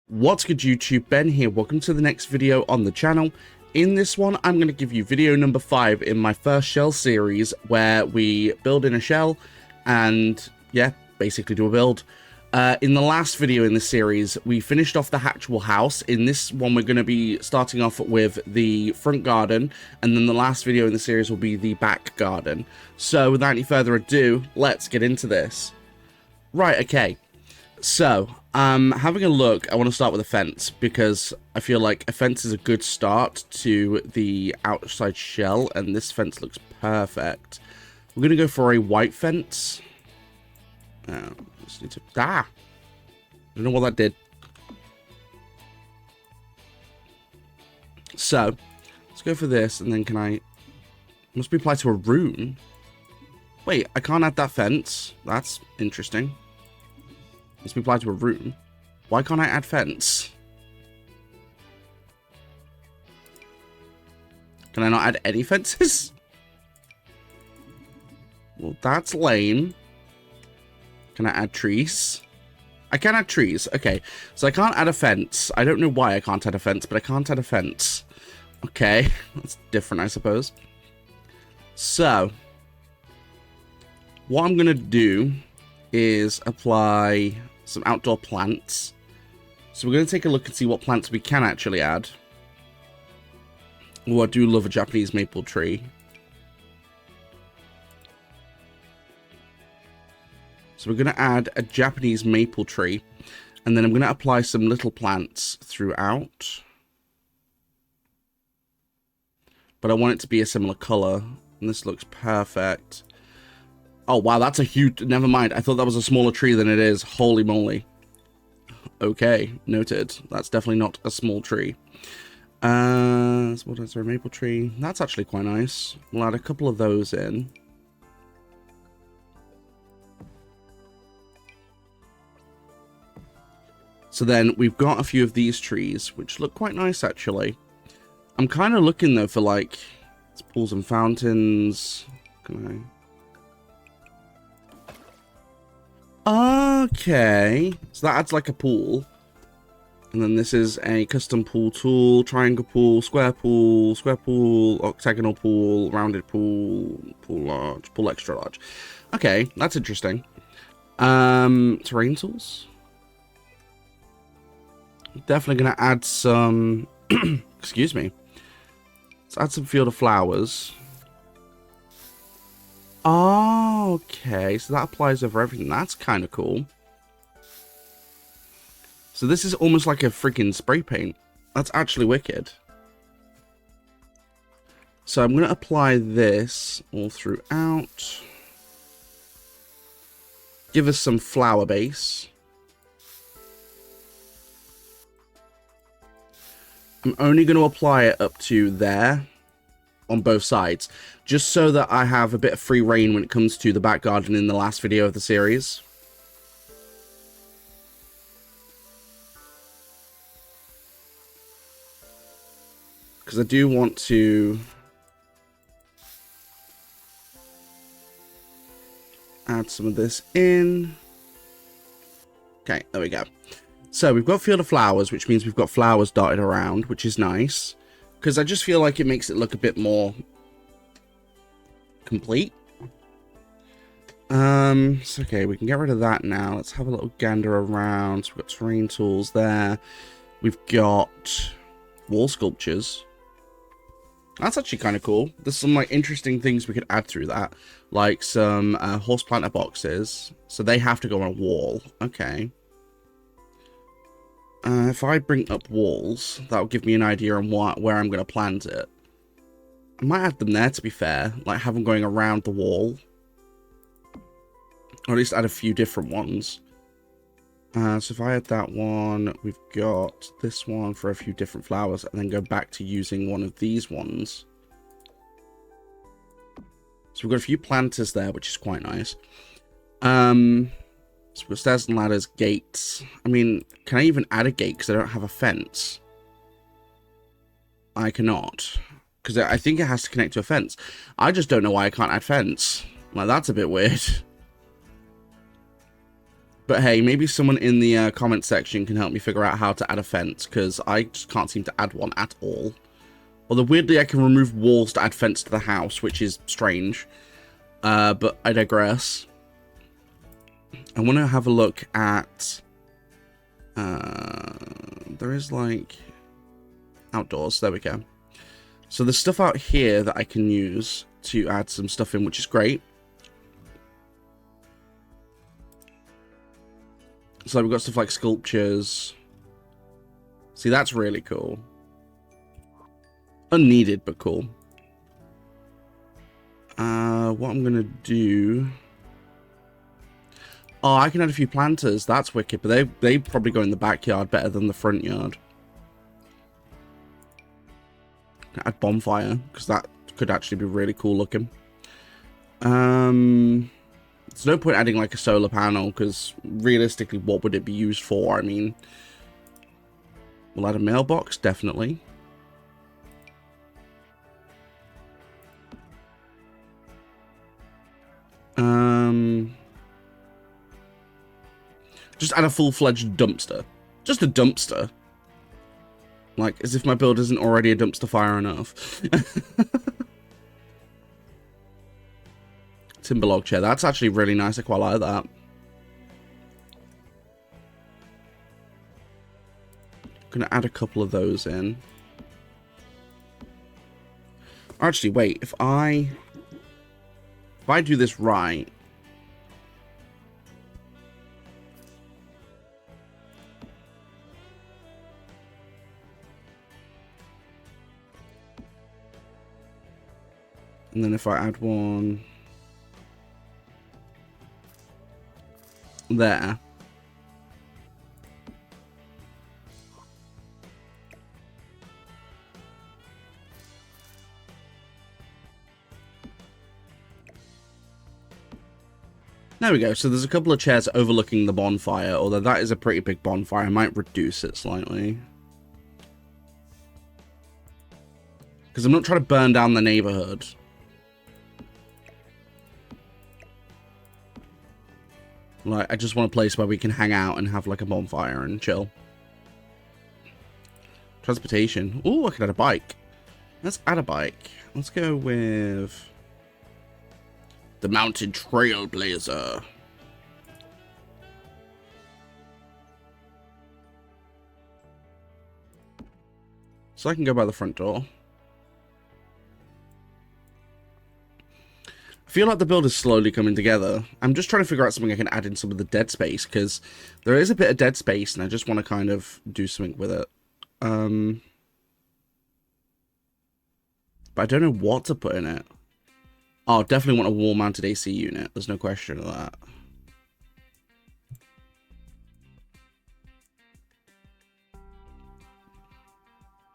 What's good YouTube, Ben here, welcome to the next video on the channel. In this one, I'm going to give you video number 5 in my first shell series, where we build in a shell and, yeah, basically do a build. In the last video in this series, we finished off the hatchable house. In this one, we're going to be starting off with the front garden, and then the last video in the series will be the back garden. So, without any further ado, let's get into this. Right, okay. So, having a look, I want to start with a fence, because I feel like a fence is a good start to the outside shell, and this fence looks perfect. We're going to go for a white fence. Just need to... I don't know what that did. So, let's go for this, and then can I... Must be applied to a rune. Wait, I can't add that fence. That's interesting. Must be applied to a rune. Why can't I add fence? Can I not add any fences? Well, that's lame. Can I add trees? I can add trees. Okay, so I can't add a fence. I don't know why I can't add a fence, but I can't add a fence. Okay, that's different, I suppose. So, what I'm going to do is apply some outdoor plants. So we're going to take a look and see what plants we can actually add. Oh, I do love a Japanese maple tree. So we're going to add a Japanese maple tree, and then I'm going to apply some little plants throughout. But I want it to be a similar color, and this looks perfect. Oh, wow, that's a huge... Never mind. I thought that was a smaller tree than it is. Holy moly. Okay, noted. That's definitely not a small tree. What is there? A maple tree. That's actually quite nice. We'll add a couple of those in. So then we've got a few of these trees, which look quite nice, actually. I'm kind of looking, though, for, like, pools and fountains. Can I... Okay, so that adds like a pool. And then this is a custom pool tool, triangle pool, square pool, octagonal pool, rounded pool, pool large, pool extra large. Okay, that's interesting. Terrain tools. Definitely going to add some, excuse me. Let's add some field of flowers. Oh, okay, so that applies over everything. That's kind of cool. So this is almost like a freaking spray paint. That's actually wicked. So I'm going to apply this all throughout. Give us some flower base. I'm only going to apply it up to there. On both sides, just so that I have a bit of free reign when it comes to the back garden in the last video of the series. Because I do want to add some of this in. Okay, there we go. So we've got field of flowers, which means we've got flowers dotted around, which is nice. Because I just feel like it makes it look a bit more complete. So okay, we can get rid of that now. Let's have a little gander around. So we've got terrain tools there. We've got wall sculptures. That's actually kind of cool. There's some like interesting things we could add through that. Like some horse planter boxes. So they have to go on a wall. Okay. If I bring up walls, that'll give me an idea on where I'm going to plant it. I might add them there, to be fair. Like, have them going around the wall. Or at least add a few different ones. So if I add that one, we've got this one for a few different flowers. And then go back to using one of these ones. So we've got a few planters there, which is quite nice. So we've got stairs and ladders, gates. I mean, can I even add a gate because I don't have a fence? I cannot. Because I think it has to connect to a fence. I just don't know why I can't add fence. Like, that's a bit weird. But hey, maybe someone in the comment section can help me figure out how to add a fence, because I just can't seem to add one at all. Although weirdly I can remove walls to add fence to the house, which is strange. But I digress. I want to have a look at... there is like... outdoors, there we go. So there's stuff out here that I can use to add some stuff in, which is great. So we've got stuff like sculptures. See, that's really cool. Unneeded, but cool. What I'm gonna do... Oh, I can add a few planters. That's wicked, but they probably go in the backyard better than the front yard. Add bonfire, because that could actually be really cool looking. There's no point adding like a solar panel, because realistically, what would it be used for? I mean, we'll add a mailbox, definitely. Just add a full-fledged dumpster. Just a dumpster. Like, as if my build isn't already a dumpster fire enough. Timber log chair. That's actually really nice. I quite like that. I'm going to add a couple of those in. Actually, wait. If I do this right... And then if I add one there. There we go. So there's a couple of chairs overlooking the bonfire, although that is a pretty big bonfire. I might reduce it slightly. Because I'm not trying to burn down the neighborhood. Like, I just want a place where we can hang out and have like a bonfire and chill. Transportation. Ooh, I could add a bike. Let's add a bike. Let's go with the Mountain Trailblazer. So I can go by the front door. I feel like the build is slowly coming together. I'm just trying to figure out something I can add in some of the dead space, because there is a bit of dead space and I just want to kind of do something with it. But I don't know what to put in it. Oh, definitely want a wall-mounted AC unit. There's no question of that.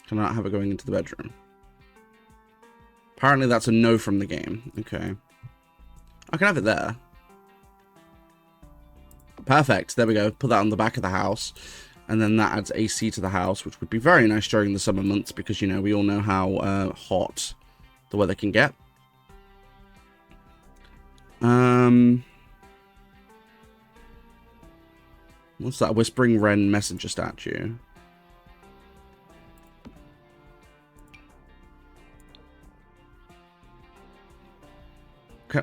Can I not have it going into the bedroom? Apparently that's a no from the game. Okay. I can have it there. Perfect. There we go. Put that on the back of the house. And then that adds AC to the house, which would be very nice during the summer months because, you know, we all know how hot the weather can get. What's that? Whispering Wren messenger statue.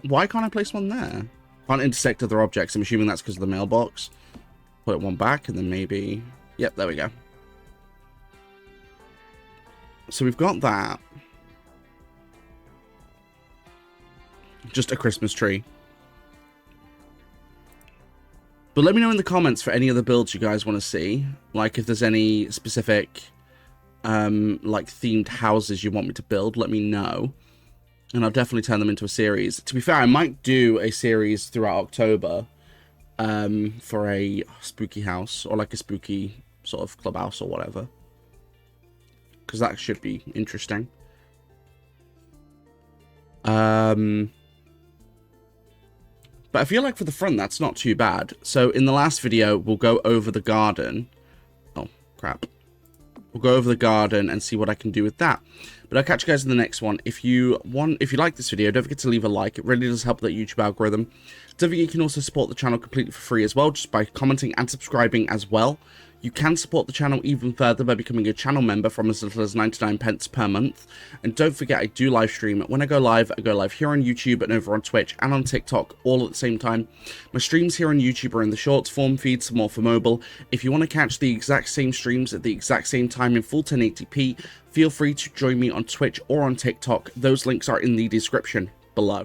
Why can't I place one there? Can't intersect other objects. I'm assuming that's because of the mailbox. Put one back and then maybe... Yep, there we go. So we've got that. Just a Christmas tree. But let me know in the comments for any other builds you guys want to see. Like if there's any specific like themed houses you want me to build, let me know. And I'll definitely turn them into a series. To be fair, I might do a series throughout October for a spooky house or like a spooky sort of clubhouse or whatever. Because that should be interesting. But I feel like for the front, that's not too bad. So in the last video, we'll go over the garden. Oh, crap. We'll go over the garden and see what I can do with that. But I'll catch you guys in the next one. If you like this video, don't forget to leave a like. It really does help that YouTube algorithm. Don't forget you can also support the channel completely for free as well, just by commenting and subscribing as well. You can support the channel even further by becoming a channel member from as little as 99 pence per month. And don't forget, I do live stream. When I go live here on YouTube and over on Twitch and on TikTok all at the same time. My streams here on YouTube are in the shorts form feed, some more for mobile. If you want to catch the exact same streams at the exact same time in full 1080p, feel free to join me on Twitch or on TikTok. Those links are in the description below.